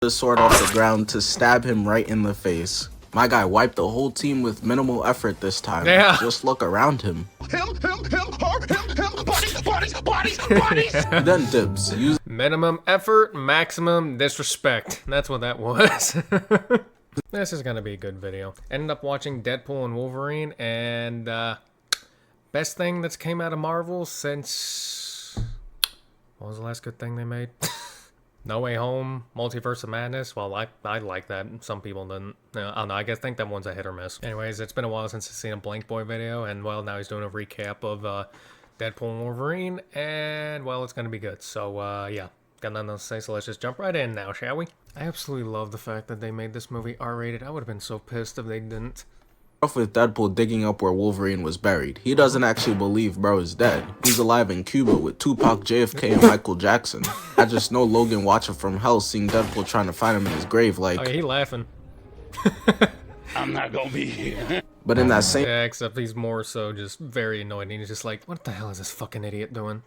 the sword off the ground to stab him right in the face. My guy wiped the whole team with minimal effort this time. Yeah. Just look around him. Him, bodies. He then dips. Minimum effort, maximum disrespect. That's what that was. This is gonna be a good video. Ended up watching Deadpool and Wolverine, and best thing that's came out of Marvel since... What was the last good thing they made? No Way Home, Multiverse of Madness. Well, I like that. Some people didn't. I don't know. I think that one's a hit or miss. Anyways, it's been a while since I've seen a BlankBoy video, and well, now he's doing a recap of Deadpool and Wolverine, and well, it's gonna be good. So yeah, got nothing else to say. So let's just jump right in now, shall we? I absolutely love the fact that they made this movie R-rated. I would have been so pissed if they didn't. Off with Deadpool digging up where Wolverine was buried. He doesn't actually believe bro is dead. He's alive in Cuba with Tupac, JFK, and Michael Jackson. I just know Logan watching from hell seeing Deadpool trying to find him in his grave like... Oh, yeah, he laughing. I'm not gonna be here. But in that same Yeah, except he's more so just very annoyed. He's just like, what the hell is this fucking idiot doing?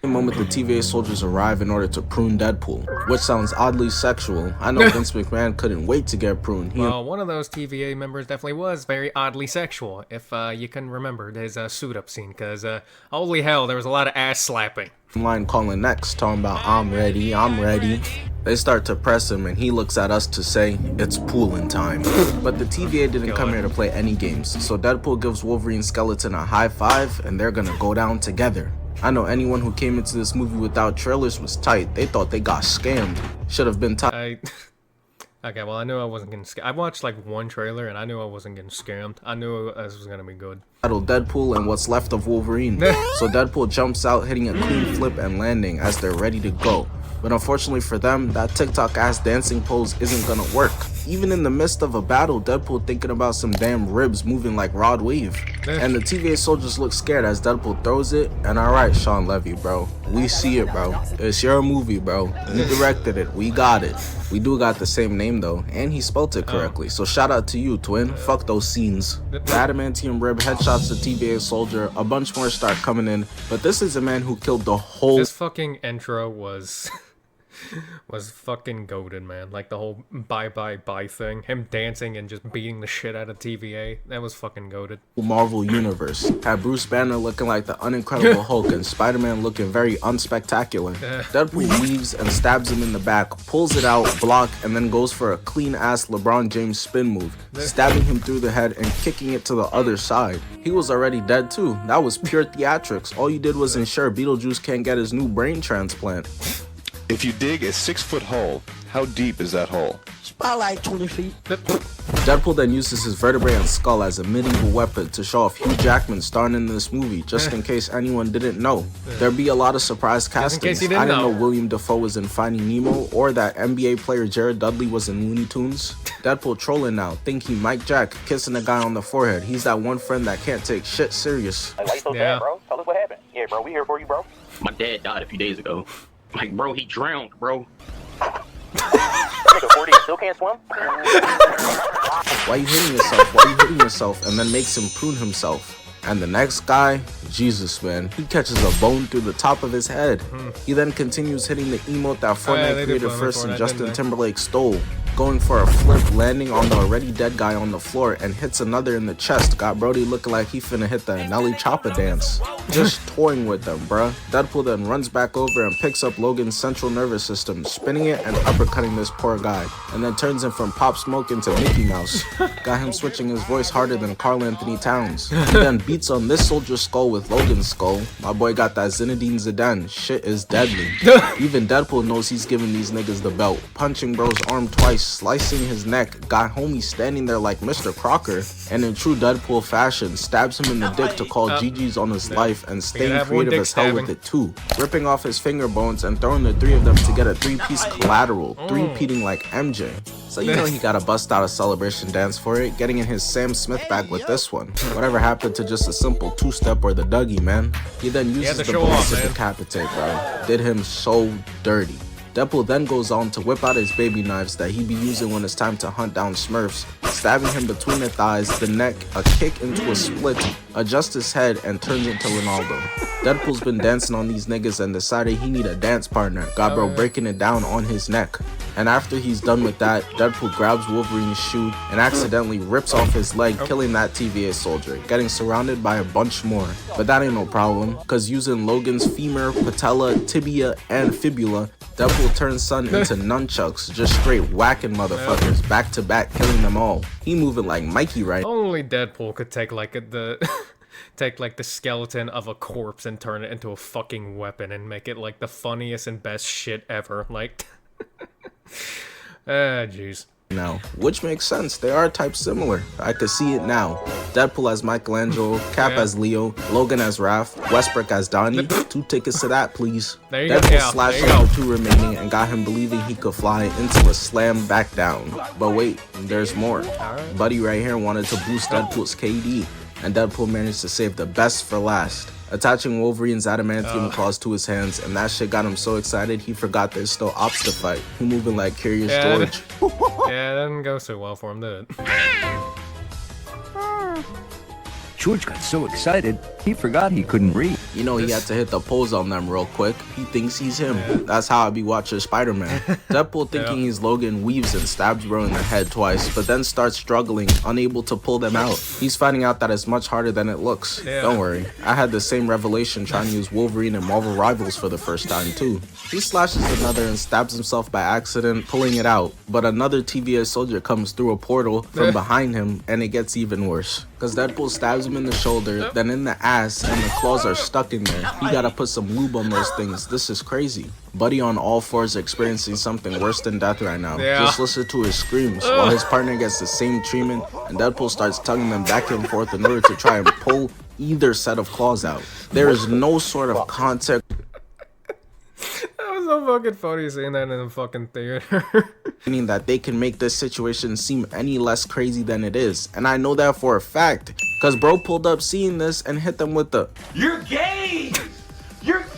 moment, the TVA soldiers arrive in order to prune Deadpool, which sounds oddly sexual. I know Vince McMahon couldn't wait to get pruned. Well, one of those TVA members definitely was very oddly sexual, if you can remember. There's a suit-up scene, because holy hell, there was a lot of ass slapping. Line calling next, talking about I'm ready. They start to press him, and he looks at us to say, it's pooling time. But the TVA didn't come here to play any games, so Deadpool gives Wolverine's skeleton a high five, and they're gonna go down together. I know anyone who came into this movie without trailers was tight. They thought they got scammed. Should have been tight. Okay, well, I knew I wasn't getting scammed. I watched like one trailer, and I knew I wasn't getting scammed. I knew this was gonna be good. Deadpool and what's left of Wolverine. So Deadpool jumps out, hitting a clean flip and landing as they're ready to go. But unfortunately for them, that TikTok-ass dancing pose isn't gonna work. Even in the midst of a battle, Deadpool thinking about some damn ribs moving like Rod Wave. And the TVA soldiers look scared as Deadpool throws it. And alright, Sean Levy, bro. We see it, bro. It's your movie, bro. You directed it. We got it. We do got the same name, though. And he spelt it correctly. So shout out to you, twin. Fuck those scenes. The adamantium rib headshots the TVA soldier. A bunch more start coming in. But this is a man who killed the whole... This fucking intro was... was fucking goated, man. Like the whole bye thing, him dancing and just beating the shit out of TVA, that was fucking goated. Marvel universe had Bruce Banner looking like the unincredible Hulk and Spider-Man looking very unspectacular. Deadpool leaves and stabs him in the back, pulls it out, block, and then goes for a clean ass LeBron James spin move, stabbing him through the head and kicking it to the other side. He was already dead too. That was pure theatrics. All you did was ensure Beetlejuice can't get his new brain transplant. If you dig a 6-foot hole, how deep is that hole? It's about like 20 feet. Deadpool then uses his vertebrae and skull as a medieval weapon to show off Hugh Jackman starring in this movie, just in case anyone didn't know. There'd be a lot of surprise castings. I didn't know William Dafoe was in Finding Nemo, or that NBA player Jared Dudley was in Looney Tunes. Deadpool trolling now, think he Mike Jack, kissing a guy on the forehead. He's that one friend that can't take shit serious. Like, why you so sad, bro? Tell us what happened. Yeah, bro, we here for you, bro. My dad died a few days ago. Like, bro, he drowned, bro. Nigga, 40 still can't swim? Why you hitting yourself? Why you hitting yourself? And then makes him prune himself. And the next guy, Jesus, man, he catches a bone through the top of his head. He then continues hitting the emote that Fortnite created first and Justin Timberlake stole, going for a flip, landing on the already dead guy on the floor, and hits another in the chest. Got Brody looking like he finna hit the Nelly Choppa dance. Just toying with them, bruh. Deadpool then runs back over and picks up Logan's central nervous system, spinning it and uppercutting this poor guy, and then turns him from Pop Smoke into Mickey Mouse. Got him switching his voice harder than Karl Anthony Towns. He then beats on this soldier's skull with Logan's skull. My boy got that Zinedine Zidane. Shit is deadly. Even Deadpool knows he's giving these niggas the belt. Punching bro's arm twice, slicing his neck, got homie standing there like Mr. Crocker, and in true Deadpool fashion, stabs him in the dick to call GG's on his life and staying creative as hell with it too. Ripping off his finger bones and throwing the three of them to get a three-piece collateral, three-peating like MJ. So you know he gotta bust out a celebration dance for it, getting in his Sam Smith bag with this one. Whatever happened to just a simple two-step or the Dougie, man? He then uses the bones to decapitate, bro. Did him so dirty. Deadpool then goes on to whip out his baby knives that he be using when it's time to hunt down Smurfs, stabbing him between the thighs, the neck, a kick into a split, adjusts his head, and turns into Ronaldo. Deadpool's been dancing on these niggas and decided he need a dance partner, got bro breaking it down on his neck. And after he's done with that, Deadpool grabs Wolverine's shoe and accidentally rips off his leg, killing that TVA soldier, getting surrounded by a bunch more. But that ain't no problem, cause using Logan's femur, patella, tibia, and fibula, Deadpool turns son into nunchucks, just straight whacking motherfuckers back to back, killing them all. He moving like Mikey right. Only Deadpool could take like take like the skeleton of a corpse and turn it into a fucking weapon and make it like the funniest and best shit ever. Like, jeez. Now, which makes sense, they are type similar. I could see it now. Deadpool as Michelangelo, Cap as Leo, Logan as Raph, Westbrook as Donnie. 2 tickets to that, please. There you Deadpool go. Yeah, slashed there you out go. the 2 remaining and got him believing he could fly into a slam back down. But wait, there's more. Buddy right here wanted to boost Deadpool's KD, and Deadpool managed to save the best for last, attaching Wolverine's adamantium claws to his hands, and that shit got him so excited he forgot there's still ops to fight. He moving like Curious George. Yeah, that didn't go so well for him, did it? George got so excited, he forgot he couldn't read. You know, he had to hit the pose on them real quick. He thinks he's him. That's how I be watching Spider-Man. Deadpool thinking he's Logan weaves and stabs bro in the head twice, but then starts struggling, unable to pull them out. He's finding out that it's much harder than it looks. Don't worry, I had the same revelation trying to use Wolverine and Marvel Rivals for the first time too. He slashes another and stabs himself by accident, pulling it out, but another TVA soldier comes through a portal from behind him, and it gets even worse. Cause Deadpool stabs him in the shoulder, then in the ass, and the claws are stuck in there. He gotta put some lube on those things. This is crazy. Buddy on all fours experiencing something worse than death right now. Just listen to his screams while his partner gets the same treatment, and Deadpool starts tugging them back and forth in order to try and pull either set of claws out. There is no sort of context. That was so fucking funny seeing that in the fucking theater. Meaning that they can make this situation seem any less crazy than it is, and I know that for a fact, cause bro pulled up seeing this and hit them with the You're gay!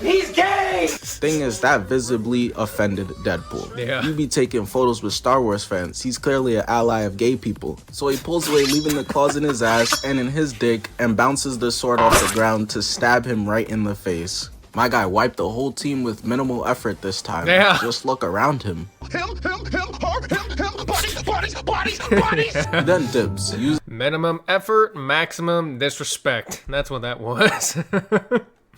He's gay! thing is that visibly offended Deadpool. You be taking photos with Star Wars fans. He's clearly an ally of gay people. So he pulls away, leaving the claws in his ass and in his dick, and bounces the sword off the ground to stab him right in the face. My guy wiped the whole team with minimal effort this time. Just look around him. Bodies. Then dips. Minimum effort, maximum disrespect. That's what that was.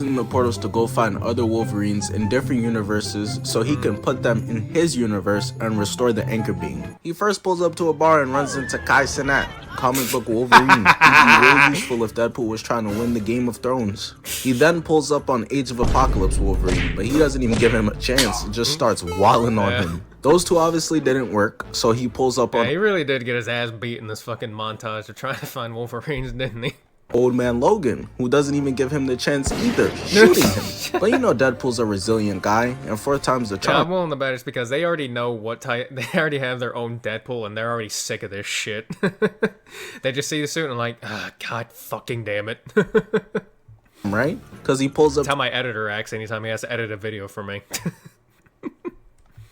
Using the portals to go find other Wolverines in different universes so he can put them in his universe and restore the anchor beam. He first pulls up to a bar and runs into Kai Cenat, comic book Wolverine. He'd be really useful if Deadpool was trying to win the Game of Thrones. He then pulls up on Age of Apocalypse Wolverine, but he doesn't even give him a chance, just starts walling on him. Those two obviously didn't work, so he pulls up on he really did get his ass beat in this fucking montage of trying to find Wolverines, didn't he? Old man Logan, who doesn't even give him the chance either, shooting him. But you know Deadpool's a resilient guy, and 4 times the charm. I'm willing to bet it's because they already know what type, they already have their own Deadpool, and they're already sick of this shit. They just see the suit and like, god fucking damn it. Right? Because he pulls up That's how my editor acts anytime he has to edit a video for me.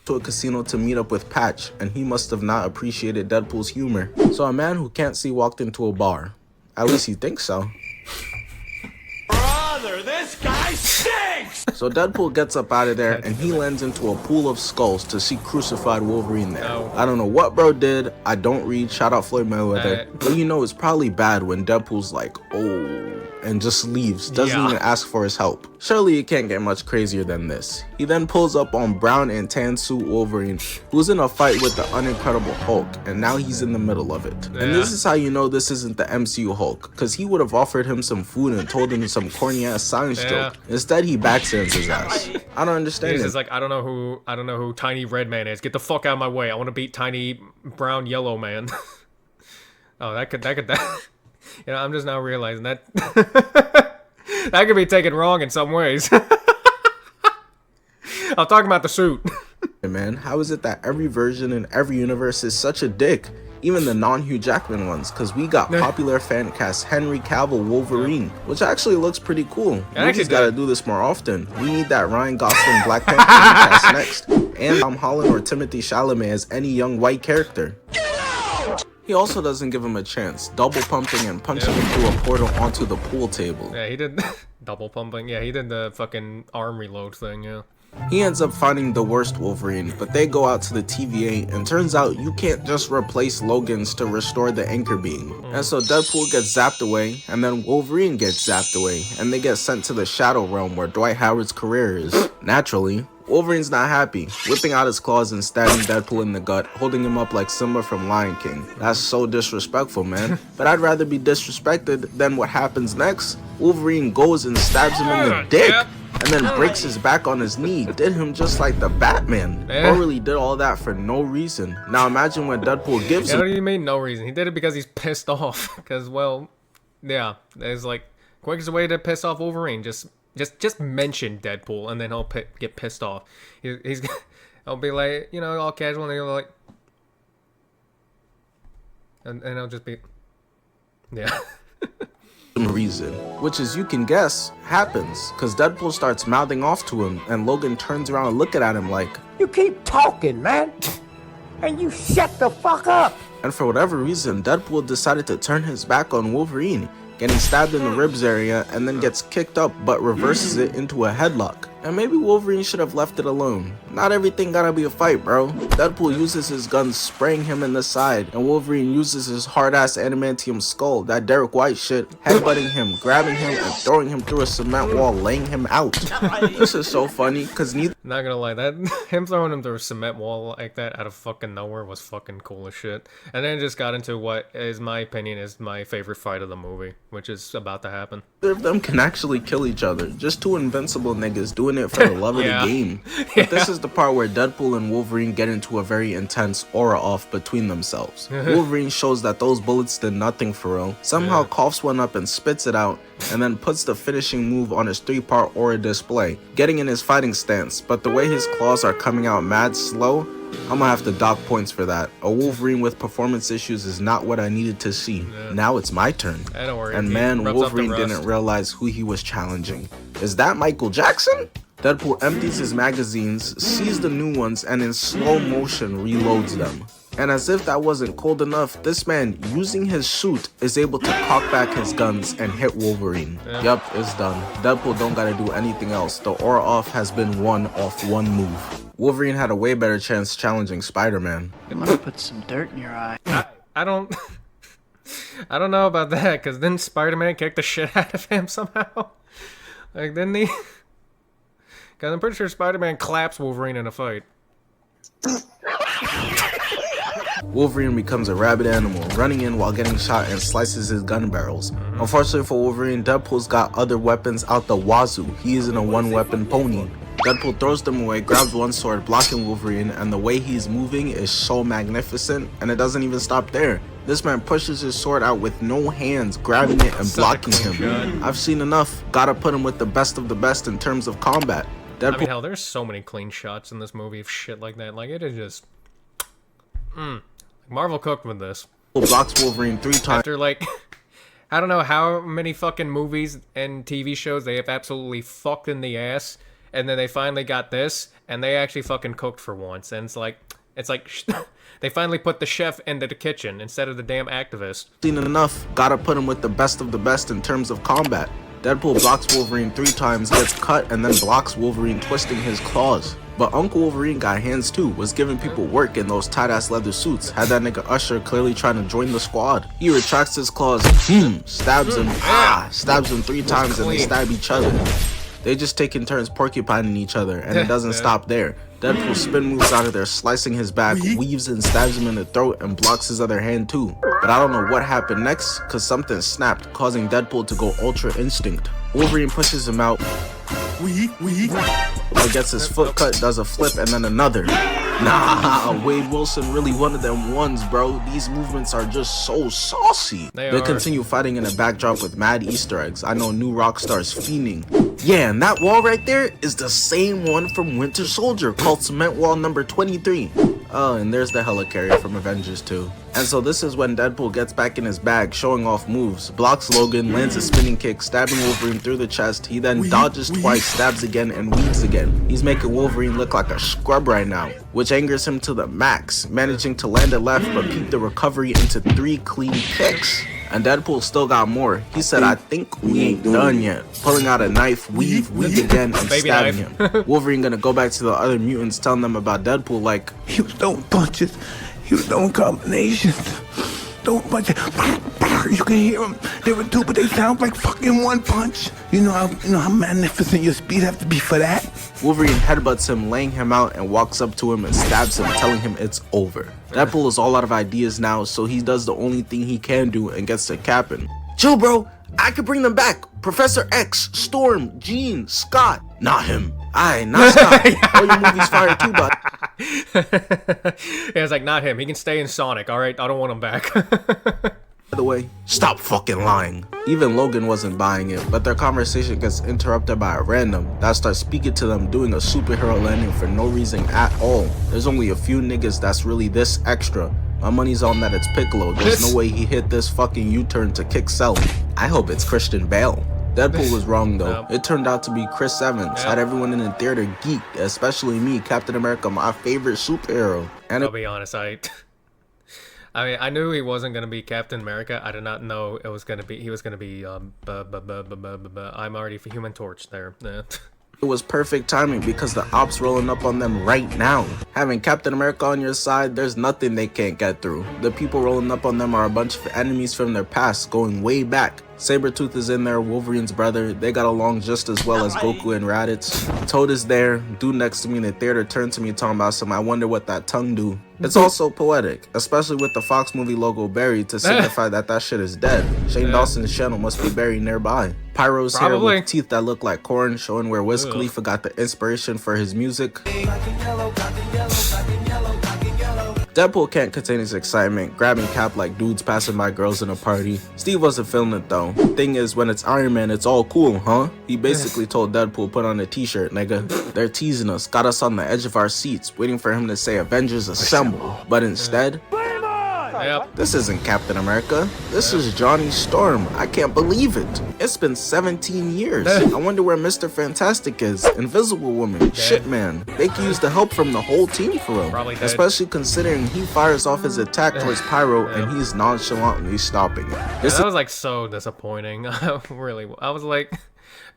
to a casino to meet up with Patch, and he must have not appreciated Deadpool's humor. So a man who can't see walked into a bar. At least he thinks so. Brother, this guy stinks! So Deadpool gets up out of there and he lands into a pool of skulls to see crucified Wolverine there. I don't know what bro did. I don't read. Shout out Floyd Mayweather. But you know it's probably bad when Deadpool's like, oh, and just leaves. Doesn't even ask for his help. Surely it can't get much crazier than this. He then pulls up on brown and tan suit Wolverine, who's in a fight with the Unincredible Hulk, and now he's in the middle of it. And this is how you know this isn't the MCU Hulk, because he would have offered him some food and told him some corny ass science joke. Instead he backstands his ass. I don't understand it. He's like, I don't know who Tiny Red Man is. Get the fuck out of my way. I want to beat Tiny Brown Yellow Man. Oh, that could you know, I'm just now realizing that that could be taken wrong in some ways. I'm talking about the suit. Man, how is it that every version in every universe is such a dick? even the non-Hugh Jackman ones, because we got popular fan cast Henry Cavill Wolverine, which actually looks pretty cool. Movies gotta do this more often. We need that Ryan Gosling Black Panther cast next, and Tom Holland or Timothy Chalamet as any young white character. He also doesn't give him a chance, double pumping and punching him through a portal onto the pool table. Yeah, he did double pumping. Yeah, he did the fucking arm reload thing, yeah. He ends up finding the worst Wolverine, but they go out to the TVA, and turns out you can't just replace Logan's to restore the anchor beam. And so Deadpool gets zapped away, and then Wolverine gets zapped away, and they get sent to the Shadow Realm where Dwight Howard's career is. Naturally, Wolverine's not happy, whipping out his claws and stabbing Deadpool in the gut, holding him up like Simba from Lion King. That's so disrespectful, man. But I'd rather be disrespected than what happens next. Wolverine goes and stabs him in the dick, and then breaks his back on his knee. Did him just like the Batman. Bro really did all that for no reason. Now imagine when Deadpool gives him... What do you mean no reason? He did it because he's pissed off. Because, well, yeah, there's like, quickest way to piss off Wolverine, just mention Deadpool, and then he'll get pissed off. He'll be like, you know, all casual, and he'll be like, and he'll just be, yeah. reason, which, as you can guess, happens because Deadpool starts mouthing off to him, and Logan turns around looking at him like, "You keep talking, man, and you shut the fuck up." And for whatever reason, Deadpool decided to turn his back on Wolverine, getting stabbed in the ribs area, and then gets kicked up but reverses it into a headlock. And maybe Wolverine should have left it alone. Not everything gotta be a fight, bro. Deadpool uses his gun spraying him in the side, and Wolverine uses his hard-ass adamantium skull, that Derek White shit, headbutting him, grabbing him, and throwing him through a cement wall, laying him out. This is so funny, cause neither... Not gonna lie, that him throwing him through a cement wall like that out of fucking nowhere was fucking cool as shit. And then it just got into what is my opinion is my favorite fight of the movie, which is about to happen. Neither of them can actually kill each other. Just two invincible niggas doing it for the love of the game. But this is the part where Deadpool and Wolverine get into a very intense aura off between themselves. Wolverine shows that those bullets did nothing for real, somehow coughs one up and spits it out, and then puts the finishing move on his 3-part aura display, getting in his fighting stance. But the way his claws are coming out mad slow, I'm gonna have to dock points for that. A Wolverine with performance issues is not what I needed to see. Now it's my turn. Don't worry, and man, Wolverine didn't realize who he was challenging. Is that Michael Jackson? Deadpool empties his magazines, sees the new ones, and in slow motion reloads them. And as if that wasn't cold enough, this man, using his suit, is able to cock back his guns and hit Wolverine. Yup, it's done. Deadpool don't gotta do anything else. The aura off has been won off one move. Wolverine had a way better chance challenging Spider-Man. I'm gonna put some dirt in your eye. I don't know about that, because then Spider-Man kicked the shit out of him somehow. Like, didn't he? Because I'm pretty sure Spider-Man claps Wolverine in a fight. Wolverine becomes a rabid animal, running in while getting shot and slices his gun barrels. Unfortunately for Wolverine, Deadpool's got other weapons out the wazoo. He isn't a one-weapon pony. Deadpool throws them away, grabs one sword, blocking Wolverine, and the way he's moving is so magnificent, and it doesn't even stop there. This man pushes his sword out with no hands, grabbing it and blocking him. I've seen enough. Gotta put him with the best of the best in terms of combat. Deadpool, I mean, hell, there's so many clean shots in this movie of shit like that. Like, it is just... Marvel cooked with this. blocks Wolverine 3 times. After, like... I don't know how many fucking movies and TV shows they have absolutely fucked in the ass, and then they finally got this, and they actually fucking cooked for once. And it's like they finally put the chef into the kitchen instead of the damn activist. Seen enough, gotta put him with the best of the best in terms of combat. Deadpool blocks Wolverine 3 times, gets cut, and then blocks Wolverine, twisting his claws. But Uncle Wolverine got hands too, was giving people work in those tight-ass leather suits, had that nigga Usher clearly trying to join the squad. He retracts his claws, stabs him, stabs him 3 times, and they stab each other. They just taking turns porcupining each other, and it doesn't stop there. Deadpool spin moves out of there, slicing his back, weaves and stabs him in the throat, and blocks his other hand too. But I don't know what happened next, cause something snapped, causing Deadpool to go Ultra Instinct. Wolverine pushes him out, gets his foot cut, does a flip, and then another. Nah, Wade Wilson really one of them ones, bro. These movements are just so saucy. They continue fighting in a backdrop with mad Easter eggs. I know new rock stars fiending. Yeah, and that wall right there is the same one from Winter Soldier, called Cement Wall number 23. Oh, and there's the helicarrier from Avengers 2. And so this is when Deadpool gets back in his bag, showing off moves, blocks Logan, lands a spinning kick, stabbing Wolverine through the chest. He then dodges twice, stabs again, and weaves again. He's making Wolverine look like a scrub right now, which angers him to the max, managing to land it left but peep the recovery into 3 clean kicks. And Deadpool still got more. He said, I think we ain't done yet. Pulling out a knife, weave again, and stabbing him. Wolverine gonna go back to the other mutants, telling them about Deadpool like, He was throwing punches. He was throwing combinations. Throwing punches. You can hear them. There were 2, but they sound like fucking 1 punch. You know how magnificent your speed have to be for that? Wolverine headbutts him, laying him out, and walks up to him and stabs him, telling him it's over. Deadpool is all out of ideas now, so he does the only thing he can do and gets to Cap'n. Chill, bro. I could bring them back. Professor X, Storm, Jean, Scott. Not him. Aye, not Scott. All your movies fire too, bud. Yeah, it's like, not him. He can stay in Sonic, alright? I don't want him back. By the way, stop fucking lying. Even Logan wasn't buying it, but their conversation gets interrupted by a random that starts speaking to them doing a superhero landing for no reason at all. There's only a few niggas that's really this extra. My money's on that it's Piccolo. There's no way he hit this fucking U-turn to kick Cell. I hope it's Christian Bale. Deadpool was wrong though. It turned out to be Chris Evans. Had everyone in the theater geeked, especially me, Captain America, my favorite superhero. And I'll be honest, I mean, I knew he wasn't gonna be Captain America. I did not know it was gonna be. He was gonna be. I'm already for Human Torch there. it was perfect timing because the ops rolling up on them right now. Having Captain America on your side, there's nothing they can't get through. The people rolling up on them are a bunch of enemies from their past, going way back. Sabretooth is in there, Wolverine's brother. They got along just as well as Goku and Raditz. Toad is there. Dude next to me in the theater turned to me talking about some, I wonder what that tongue do. It's also poetic, especially with the Fox movie logo buried to signify that shit is dead. Shane Dawson's channel must be buried nearby. Pyro's hair with teeth that look like corn, showing where Wiz Khalifa got the inspiration for his music. Deadpool can't contain his excitement, grabbing Cap like dudes passing by girls in a party. Steve wasn't feeling it though. Thing is, when it's Iron Man, it's all cool, huh? He basically told Deadpool, put on a t-shirt, nigga. They're teasing us, got us on the edge of our seats, waiting for him to say Avengers Assemble. But instead, this isn't Captain America. This is Johnny Storm. I can't believe it. It's been 17 years. I wonder where Mr. Fantastic is. Invisible Woman. Shit, man. They could use the help from the whole team for him. Especially considering he fires off his attack towards Pyro and he's nonchalantly stopping it. That was like so disappointing. I was like,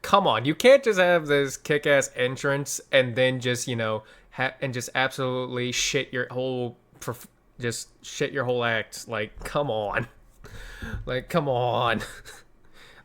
come on. You can't just have this kick-ass entrance and then just, you know, and just absolutely shit your whole... Just shit your whole act. Like, come on. Like, come on.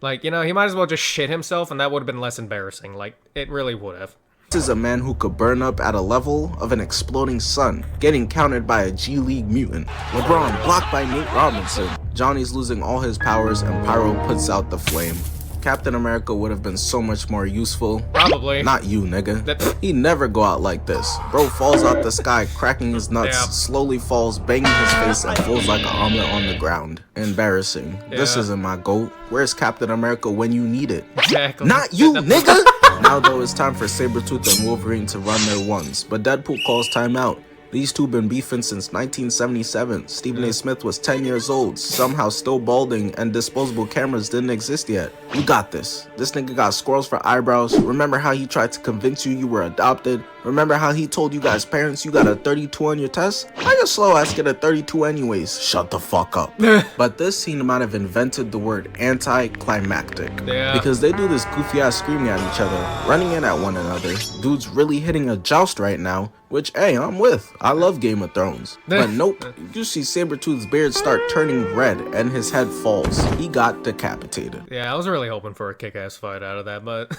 Like, you know, he might as well just shit himself and that would have been less embarrassing. Like, it really would have. This is a man who could burn up at a level of an exploding sun, getting countered by a G League mutant. LeBron blocked by Nate Robinson. Johnny's losing all his powers and Pyro puts out the flame. Captain America would have been so much more useful. Probably. Not you, nigga. He'd never go out like this. Bro falls out the sky, cracking his nuts, slowly falls, banging his face, and falls like an omelet on the ground. Embarrassing. This isn't my GOAT. Where's Captain America when you need it? Exactly. Not you, nigga! Now though, it's time for Sabretooth and Wolverine to run their ones, but Deadpool calls timeout. These two been beefing since 1977. Stephen A. Smith was 10 years old, somehow still balding, and disposable cameras didn't exist yet. You got this. This nigga got squirrels for eyebrows. Remember how he tried to convince you were adopted? Remember how he told you guys' parents you got a 32 on your test? How your slow ass get a 32 anyways? Shut the fuck up. But this scene might have invented the word anticlimactic. Because they do this goofy ass screaming at each other, running in at one another. Dude's really hitting a joust right now, which, hey, I'm with. I love Game of Thrones. But nope, you see Sabretooth's beard start turning red and his head falls. He got decapitated. Yeah, I was really hoping for a kick-ass fight out of that, but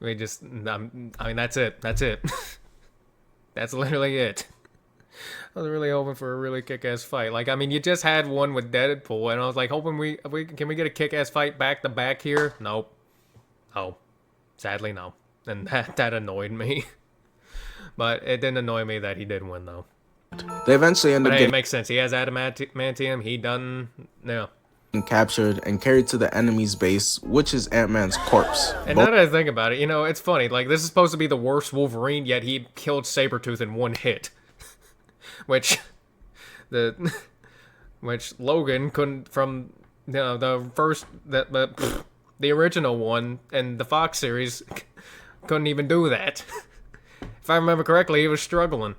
we just, I mean, that's it. That's it. That's literally it. I was really hoping for a really kick-ass fight. Like, I mean, you just had one with Deadpool, and I was like, hoping can we get a kick-ass fight back to back here? Nope. No. Sadly, no. And that annoyed me. But it didn't annoy me that he did win, though. They eventually end up getting... It makes sense. He has adamantium. He done... Yeah. Captured and carried to the enemy's base, which is Ant-Man's corpse. And now that I think about it, you know, it's funny. Like, this is supposed to be the worst Wolverine, yet he killed Sabretooth in one hit. which Logan couldn't from the original one and the Fox series couldn't even do that. If I remember correctly, he was struggling.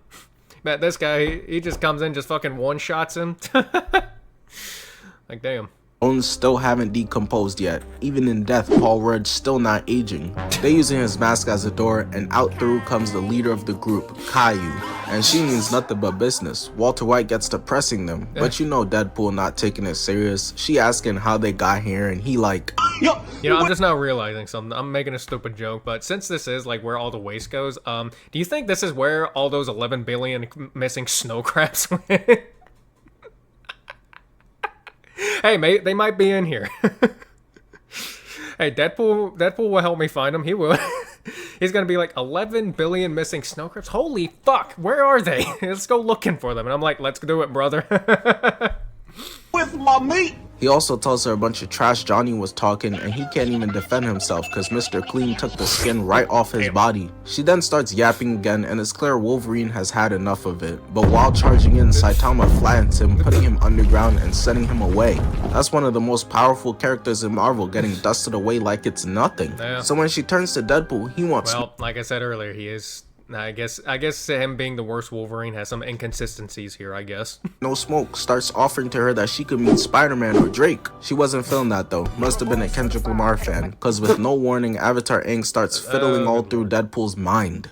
But this guy, he just comes in, just fucking one-shots him. Like, damn. Bones still haven't decomposed yet. Even in death, Paul Rudd's still not aging. They're using his mask as a door, and out through comes the leader of the group, Caillou. And she means nothing but business. Walter White gets to pressing them, but you know Deadpool not taking it serious. She asking how they got here, and he like... You know, I'm just now realizing something. I'm making a stupid joke, but since this is like where all the waste goes, do you think this is where all those 11 billion missing snow crabs went? Hey, mate, they might be in here. Hey, Deadpool will help me find them. He will. He's gonna be like 11 billion missing snow crabs. Holy fuck, where are they? Let's go looking for them. And I'm like, let's do it, brother. With my meat. He also tells her a bunch of trash Johnny was talking, and he can't even defend himself because Mr. Clean took the skin right off his body. She then starts yapping again, and it's clear Wolverine has had enough of it. But while charging in, Saitama flattens him, putting him underground and sending him away. That's one of the most powerful characters in Marvel, getting dusted away like it's nothing. Yeah. So when she turns to Deadpool, he wants... Well, like I said earlier, he is... I guess him being the worst Wolverine has some inconsistencies here, I guess. No smoke, starts offering to her that she could meet Spider-Man or Drake. She wasn't feeling that though. Must have been a Kendrick Lamar fan, cause with no warning, Avatar Aang starts fiddling all through Deadpool's mind.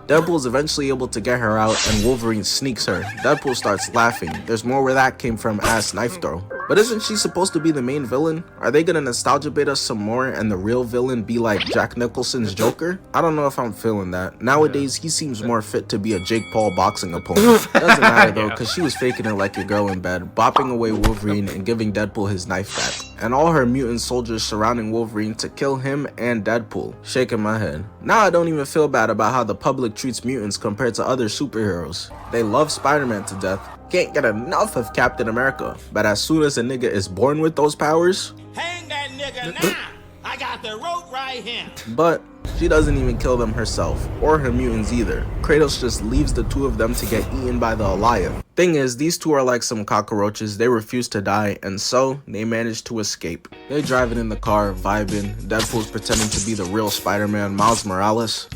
Deadpool's eventually able to get her out, and Wolverine sneaks her. Deadpool starts laughing. There's more where that came from, ass knife throw. But isn't she supposed to be the main villain? Are they gonna nostalgia bait us some more and the real villain be like Jack Nicholson's Joker? I don't know if I'm feeling that. Nowadays, he seems more fit to be a Jake Paul boxing opponent. Doesn't matter though, cause she was faking it like a girl in bed, bopping away Wolverine and giving Deadpool his knife back. And all her mutant soldiers surrounding Wolverine to kill him and Deadpool. Shaking my head. Now I don't even feel bad about how the public treats mutants compared to other superheroes. They love Spider-Man to death, can't get enough of Captain America, but as soon as a nigga is born with those powers, hang that nigga now! I got the rope right here! But she doesn't even kill them herself, or her mutants either. Kratos just leaves the two of them to get eaten by the Alliance. Thing is, these two are like some cockroaches, they refuse to die, and so they manage to escape. They driving in the car, vibing, Deadpool's pretending to be the real Spider-Man, Miles Morales.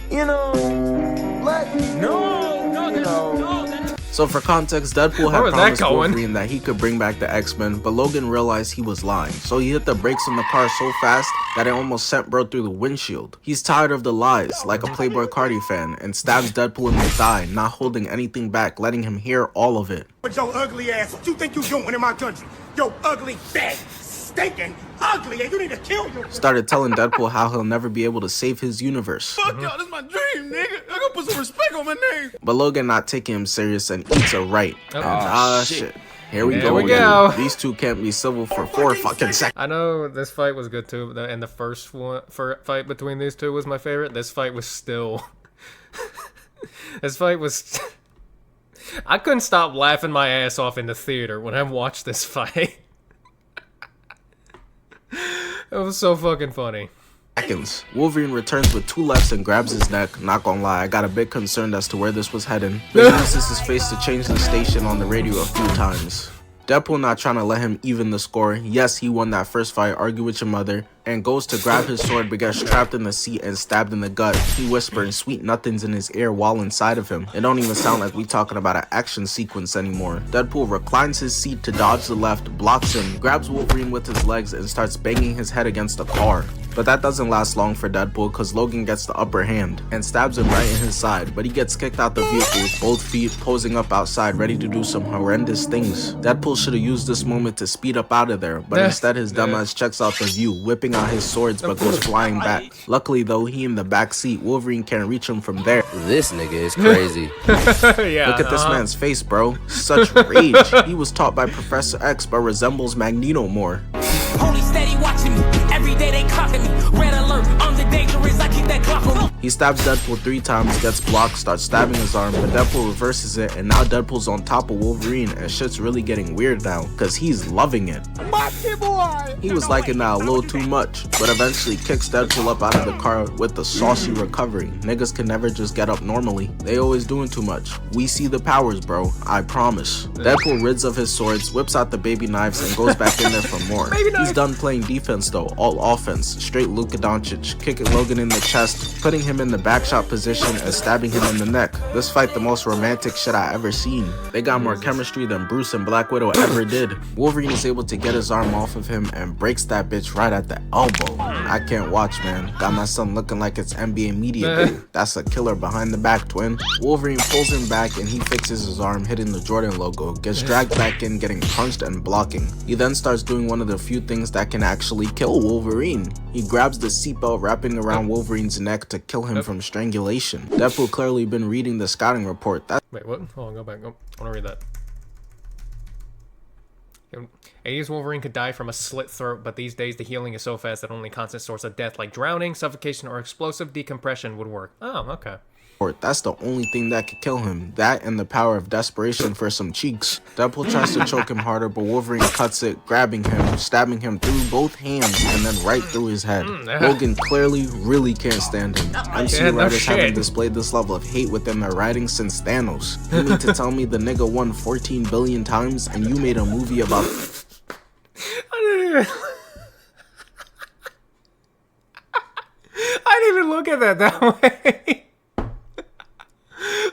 You know, So for context, Deadpool had promised Wolverine that he could bring back the X-Men, but Logan realized he was lying. So he hit the brakes on the car so fast that it almost sent bro through the windshield. He's tired of the lies, like a Playboy Cardi fan, and stabs Deadpool in the thigh, not holding anything back, letting him hear all of it. But yo ugly ass, what you think you doing in my country? Yo ugly, fat, stinking, ugly, and you need to kill you. Started telling Deadpool how he'll never be able to save his universe. Fuck y'all, this is my dream, nigga. I gotta put some respect on my name. But Logan not taking him serious and eats a right. And shit. Here we go. These two can't be civil for 4 fucking seconds. I know this fight was good too, and the first one fight between these two was my favorite. This fight was still... This fight was... I couldn't stop laughing my ass off in the theater when I watched this fight. It was so fucking funny. Wolverine returns with 2 lefts and grabs his neck. Not gonna lie, I got a bit concerned as to where this was heading. He uses his face to change the station on the radio a few times. Deadpool not trying to let him even the score. Yes, he won that first fight, argue with your mother, and goes to grab his sword but gets trapped in the seat and stabbed in the gut. He whispering sweet nothings in his ear while inside of him. It don't even sound like we talking about an action sequence anymore. Deadpool reclines his seat to dodge the left, blocks him, grabs Wolverine with his legs and starts banging his head against the car. But that doesn't last long for Deadpool because Logan gets the upper hand and stabs him right in his side, but he gets kicked out the vehicle with both feet posing up outside ready to do some horrendous things. Deadpool should have used this moment to speed up out of there, but instead his dumbass checks out the view, whipping out his swords but goes flying back. Luckily though, he in the back seat, Wolverine can't reach him from there. This nigga is crazy. Look at this man's face, bro. Such rage. He was taught by Professor X but resembles Magneto more. Holy steady watching me. Every day they clocking me. Red alert, I'm the dangerous. I keep that clock on me. He stabs Deadpool 3 times, gets blocked, starts stabbing his arm, but Deadpool reverses it, and now Deadpool's on top of Wolverine, and shit's really getting weird now, cause he's loving it. He was liking that a little too much, but eventually kicks Deadpool up out of the car with the saucy recovery. Niggas can never just get up normally. They always doing too much. We see the powers, bro. I promise. Deadpool rids of his swords, whips out the baby knives, and goes back in there for more. He's done playing defense though, all offense. Straight Luka Doncic, kicking Logan in the chest, putting him in the backshot position, and stabbing him in the neck. This fight the most romantic shit I ever seen. They got more chemistry than Bruce and Black Widow ever did. Wolverine is able to get his arm off of him and breaks that bitch right at the elbow. I can't watch, man. Got my son looking like it's NBA Media Day. That's a killer behind the back, twin. Wolverine pulls him back and he fixes his arm, hitting the Jordan logo, gets dragged back in, getting punched and blocking. He then starts doing one of the few things that can actually kill Wolverine. He grabs the seatbelt wrapping around Wolverine's neck to kill him from strangulation. Deadpool clearly been reading the scouting report. Wait, what? Hold on, go back. Oh, I want to read that. 80s Wolverine could die from a slit throat, but these days the healing is so fast that only constant source of death like drowning, suffocation, or explosive decompression would work. Oh, okay. That's the only thing that could kill him. That and the power of desperation for some cheeks. Deadpool tries to choke him harder, but Wolverine cuts it, grabbing him, stabbing him through both hands, and then right through his head. Logan clearly really can't stand him. MCU writers haven't displayed this level of hate within their writing since Thanos. You mean to tell me the nigga won 14 billion times and you made a movie about... I didn't even look at that way.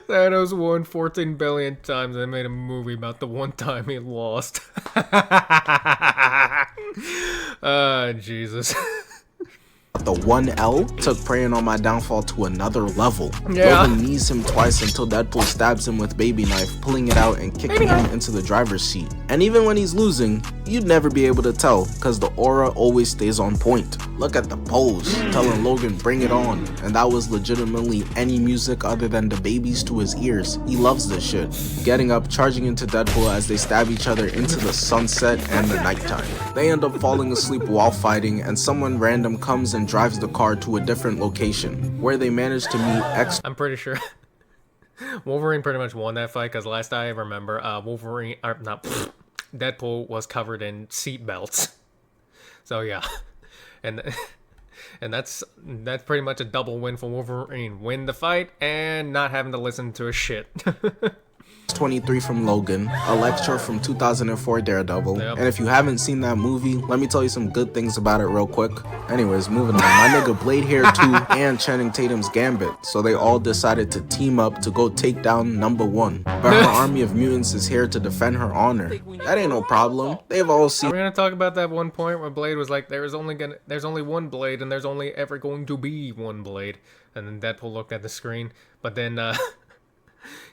Thanos won 14 billion times and made a movie about the one time he lost. Jesus. The 1L took preying on my downfall to another level. Logan knees him twice until Deadpool stabs him with baby knife, pulling it out and kicking him into the driver's seat. And even when he's losing, you'd never be able to tell, cause the aura always stays on point. Look at the pose, telling Logan bring it on, and that was legitimately any music other than the babies to his ears. He loves this shit. Getting up, charging into Deadpool as they stab each other into the sunset and the nighttime. They end up falling asleep while fighting, and someone random comes and drives the car to a different location, where they manage to meet I'm pretty sure Wolverine pretty much won that fight, because last I remember, Deadpool was covered in seat belts. So yeah, and that's pretty much a double win for Wolverine. Win the fight and not having to listen to a shit. 23 from Logan, a lecture from 2004 Daredevil, and if you haven't seen that movie, let me tell you some good things about it real quick. Anyways, moving on, my nigga Blade Hair 2 and Channing Tatum's Gambit, so they all decided to team up to go take down #1. But her army of mutants is here to defend her honor. That ain't no problem. They've all seen. We're gonna talk about that one point where Blade was like, there's only one Blade, and there's only ever going to be one Blade. And then Deadpool looked at the screen, but then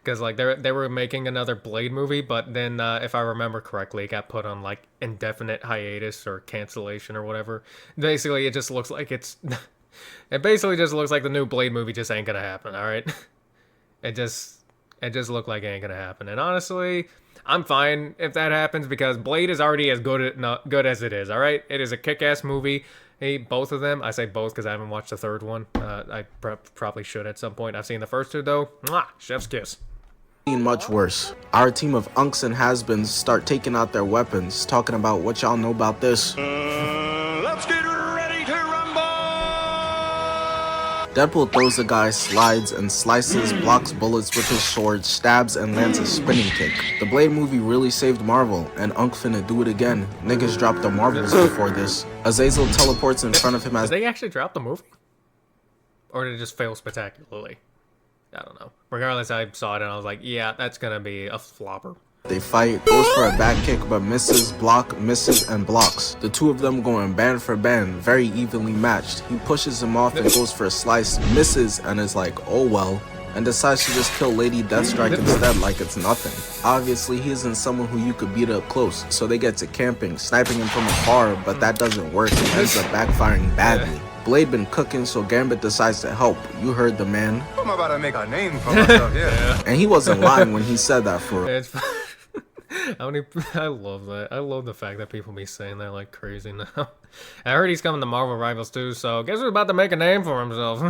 because like they were making another Blade movie, but then if I remember correctly, it got put on like indefinite hiatus or cancellation or whatever. Basically, it just looks like it basically just looks like the new Blade movie just ain't gonna happen. All right, it just looked like it ain't gonna happen. And honestly, I'm fine if that happens, because Blade is already as good as it is. All right, it is a kick-ass movie. Hey, both of them. I say both because I haven't watched the third one. I probably should at some point. I've seen the first two though. Mwah! Chef's kiss. Much worse. Our team of unks and has-beens start taking out their weapons, talking about what y'all know about this. Let's get ready to rumble! Deadpool throws the guy, slides and slices, blocks bullets with his sword, stabs and lands a spinning kick. The Blade movie really saved Marvel, and Unk finna do it again. Niggas dropped the Marvels before this. Azazel teleports in front of him as— Did they actually drop the movie? Or did it just fail spectacularly? I don't know. Regardless, I saw it and I was like, yeah, that's gonna be a flopper. They fight, goes for a back kick but misses, misses, and blocks. The two of them going band for band, very evenly matched. He pushes him off and goes for a slice, misses, and is like, oh well, and decides to just kill Lady Deathstrike instead like it's nothing. Obviously, he isn't someone who you could beat up close, so they get to camping, sniping him from afar, but that doesn't work and ends up backfiring badly. Blade been cooking, so Gambit decides to help. You heard the man. I'm about to make a name for myself, yeah. And he wasn't lying when he said that for real. I love that. I love the fact that people be saying that like crazy now. I heard he's coming to Marvel Rivals too, so guess who's about to make a name for himself.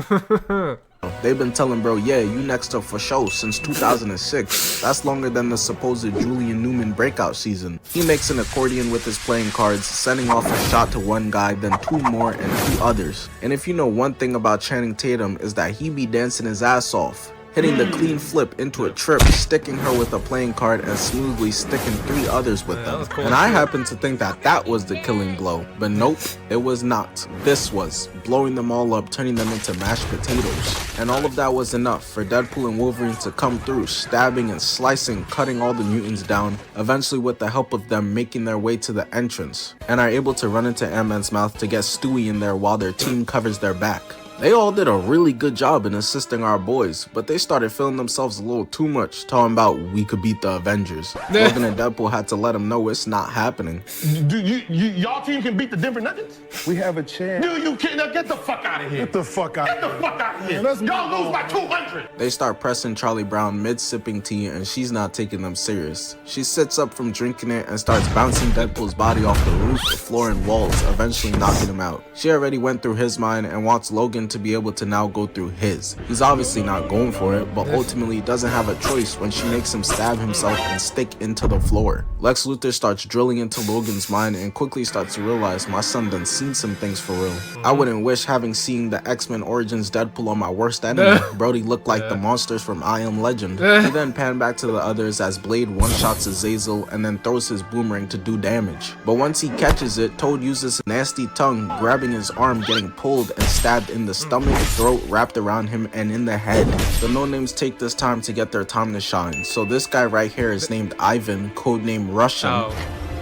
They've been telling bro, yeah, you next up for show since 2006. That's longer than the supposed Julian Newman breakout season. He makes an accordion with his playing cards, sending off a shot to one guy, then 2 more and 2 others. And if you know one thing about Channing Tatum is that he be dancing his ass off, hitting the clean flip into a trip, sticking her with a playing card, and smoothly sticking 3 others with them. Cool. And I happen to think that that was the killing blow, but nope, it was not. This was, blowing them all up, turning them into mashed potatoes. And all of that was enough for Deadpool and Wolverine to come through, stabbing and slicing, cutting all the mutants down, eventually with the help of them making their way to the entrance, and are able to run into Ant-Man's mouth to get Stewie in there while their team covers their back. They all did a really good job in assisting our boys, but they started feeling themselves a little too much, talking about we could beat the Avengers. Logan and Deadpool had to let them know it's not happening. Y'all team can beat the Denver Nuggets? We have a chance. Do you can now get the fuck out of here. Get the fuck out. Get the fuck out of here. Y'all lose by 200. They start pressing Charlie Brown mid-sipping tea, and she's not taking them serious. She sits up from drinking it and starts bouncing Deadpool's body off the roof, the floor, and walls, eventually knocking him out. She already went through his mind and wants Logan to be able to now go through his. He's obviously not going for it, but ultimately doesn't have a choice when she makes him stab himself and stick into the floor. Lex Luthor starts drilling into Logan's mind and quickly starts to realize my son done seen some things for real. I wouldn't wish having seen the X-Men Origins Deadpool on my worst enemy. Brody looked like the monsters from I Am Legend. He then panned back to the others as Blade one-shots Azazel and then throws his boomerang to do damage. But once he catches it, Toad uses a nasty tongue, grabbing his arm, getting pulled and stabbed in the stomach, throat, wrapped around him, and in the head. The no-names take this time to get their time to shine. So this guy right here is named Ivan, codename Russian.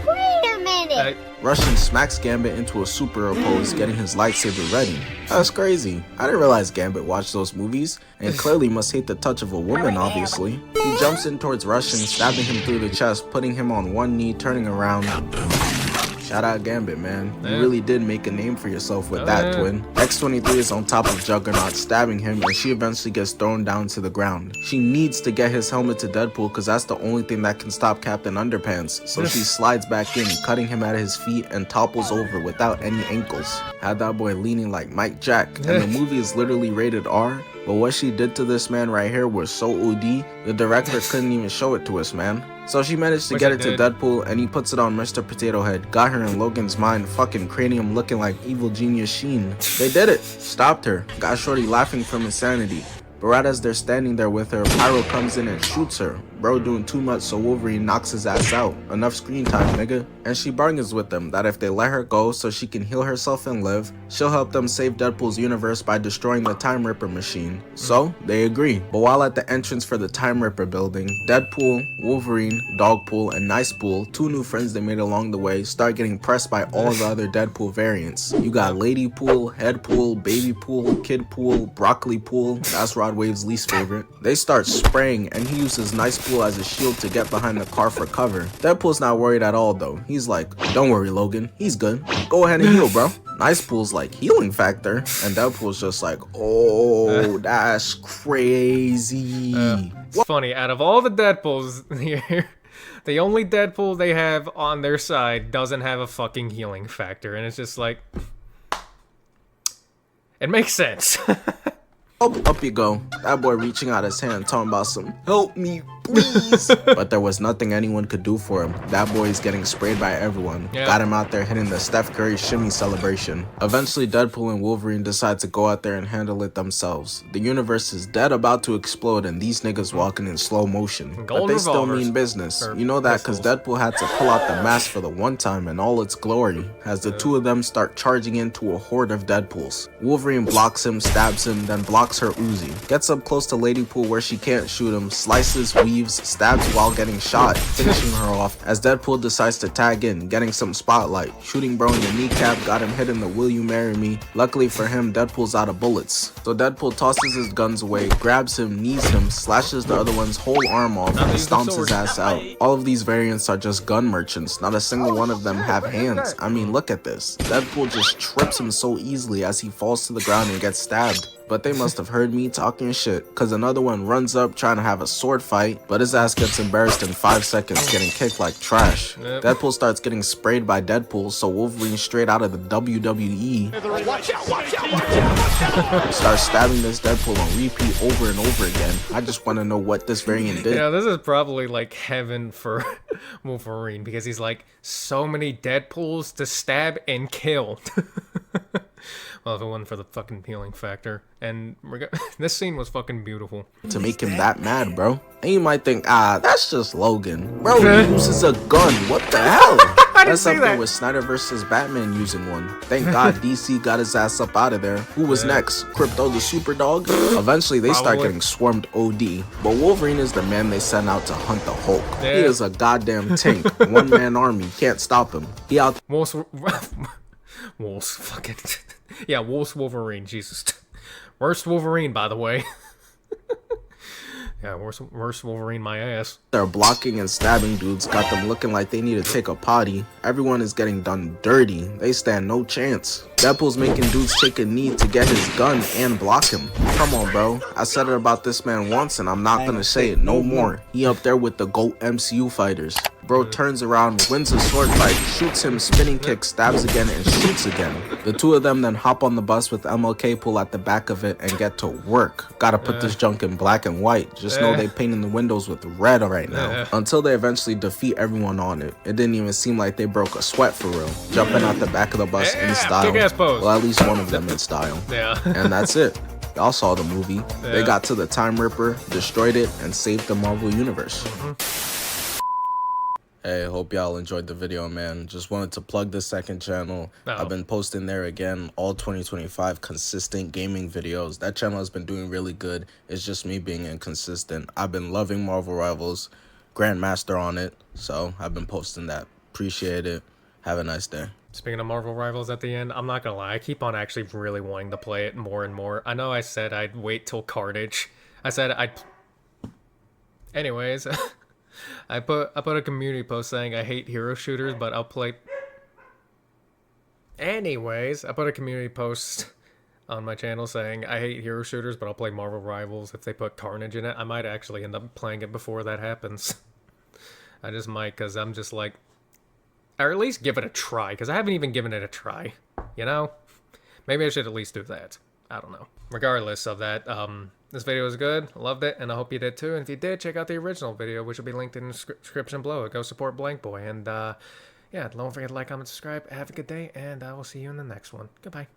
Wait a minute. Russian smacks Gambit into a super pose, getting his lightsaber ready. That's crazy. I didn't realize Gambit watched those movies, and clearly must hate the touch of a woman, obviously. He jumps in towards Russian, stabbing him through the chest, putting him on one knee, turning around. Shout out Gambit, man. You really did make a name for yourself with that, twin. X-23 is on top of Juggernaut, stabbing him, and she eventually gets thrown down to the ground. She needs to get his helmet to Deadpool because that's the only thing that can stop Captain Underpants. So she slides back in, cutting him at his feet, and topples over without any ankles. Had that boy leaning like Mike Jack, and the movie is literally rated R. But what she did to this man right here was so OD, the director couldn't even show it to us, man. So she managed to get it to Deadpool, and he puts it on Mr. Potato Head, got her in Logan's mind, fucking cranium looking like evil genius Sheen. They did it, stopped her, got Shorty laughing from insanity. But right as they're standing there with her, Pyro comes in and shoots her. Bro doing too much, so Wolverine knocks his ass out. Enough screen time, nigga. And she bargains with them that if they let her go so she can heal herself and live, she'll help them save Deadpool's universe by destroying the Time Ripper machine. So, they agree. But while at the entrance for the Time Ripper building, Deadpool, Wolverine, Dogpool, and Nicepool, 2 new friends they made along the way, start getting pressed by all the other Deadpool variants. You got Lady Pool, Head Pool, Baby Pool, Kid Pool, Broccoli Pool. That's Rod Wave's least favorite. They start spraying, and he uses Nicepool as a shield to get behind the car for cover. Deadpool's not worried at all though. He's like, don't worry Logan, he's good. Go ahead and heal, bro. Nicepool's like, healing factor. And Deadpool's just like, oh, that's crazy. It's funny, out of all the Deadpools here, the only Deadpool they have on their side doesn't have a fucking healing factor. And it's just like, it makes sense. Up you go. That boy reaching out his hand talking about some help me please. But there was nothing anyone could do for him. That boy is getting sprayed by everyone. Got him out there hitting the Steph Curry shimmy celebration. Eventually Deadpool and Wolverine decide to go out there and handle it themselves. The universe is dead about to explode and these niggas walking in slow motion. But they still mean business. You know that because Deadpool had to pull out the mask for the one time in all its glory as the 2 of them start charging into a horde of Deadpools. Wolverine blocks him, stabs him, then blocks her Uzi. Gets up close to Lady Pool where she can't shoot him, slices, weaves, stabs while getting shot, finishing her off as Deadpool decides to tag in, getting some spotlight. Shooting bro in the kneecap, got him hit in the will you marry me. Luckily for him, Deadpool's out of bullets. So Deadpool tosses his guns away, grabs him, knees him, slashes the other one's whole arm off, and stomps his ass out. All of these variants are just gun merchants. Not a single one of them have hands. I mean, look at this. Deadpool just trips him so easily as he falls to the ground and gets stabbed. but they must have heard me talking shit, cause another one runs up trying to have a sword fight, but his ass gets embarrassed in 5 seconds, getting kicked like trash. Yep. Deadpool starts getting sprayed by Deadpool, so Wolverine, straight out of the WWE, starts stabbing this Deadpool on repeat over and over again. I just want to know what this variant did. Yeah, this is probably like heaven for Wolverine, because he's like, so many Deadpools to stab and kill. Well, if it wasn't for the fucking healing factor. And this scene was fucking beautiful. To make him that mad, bro. And you might think, that's just Logan. Bro, he uses a gun. What the hell? That's up there with Snyder versus Batman using one. Thank God DC got his ass up out of there. Who was next? Crypto the super dog? Eventually, they start getting swarmed OD. But Wolverine is the man they send out to hunt the Hulk. He is a goddamn tank. One-man army. Can't stop him. He out... Wolves, fucking... Yeah, Wolves Wolverine, Jesus. Worst Wolverine, by the way. Yeah, worst Wolverine, my ass. They're blocking and stabbing dudes, got them looking like they need to take a potty. Everyone is getting done dirty. They stand no chance. Deadpool's making dudes take a knee to get his gun and block him. Come on, bro. I said it about this man once and I'm not gonna say it no more. He up there with the GOAT MCU fighters. Bro turns around, wins a sword fight, shoots him, spinning kick, stabs again, and shoots again. The two of them then hop on the bus with MLK Pool at the back of it and get to work. Gotta put this junk in black and white. Just know they painting the windows with red right now. Until they eventually defeat everyone on it. It didn't even seem like they broke a sweat for real. Jumping out the back of the bus in style. Well, at least one of them in style. Yeah. And that's it. Y'all saw the movie. They got to the Time Ripper, destroyed it, and saved the Marvel Universe. Hey, hope y'all enjoyed the video, man. Just wanted to plug the second channel. I've been posting there again all 2025 consistent gaming videos. That channel has been doing really good. It's just me being inconsistent. I've been loving Marvel Rivals, Grandmaster on it, so I've been posting that. Appreciate it. Have a nice day. Speaking of Marvel Rivals at the end, I'm not gonna lie, I keep on actually really wanting to play it more and more. I know I said I'd wait till Carnage. I said I'd... Anyways... I put a community post saying I hate hero shooters, but I'll play... Anyways, I put a community post on my channel saying I hate hero shooters, but I'll play Marvel Rivals if they put Carnage in it. I might actually end up playing it before that happens. I just might, because I'm just like... Or at least give it a try, because I haven't even given it a try. You know? Maybe I should at least do that. I don't know. Regardless of that, this video was good. Loved it, and I hope you did too. And if you did, check out the original video, which will be linked in the description below. Go support BlankBoy. And yeah, don't forget to like, comment, subscribe. Have a good day, and I will see you in the next one. Goodbye.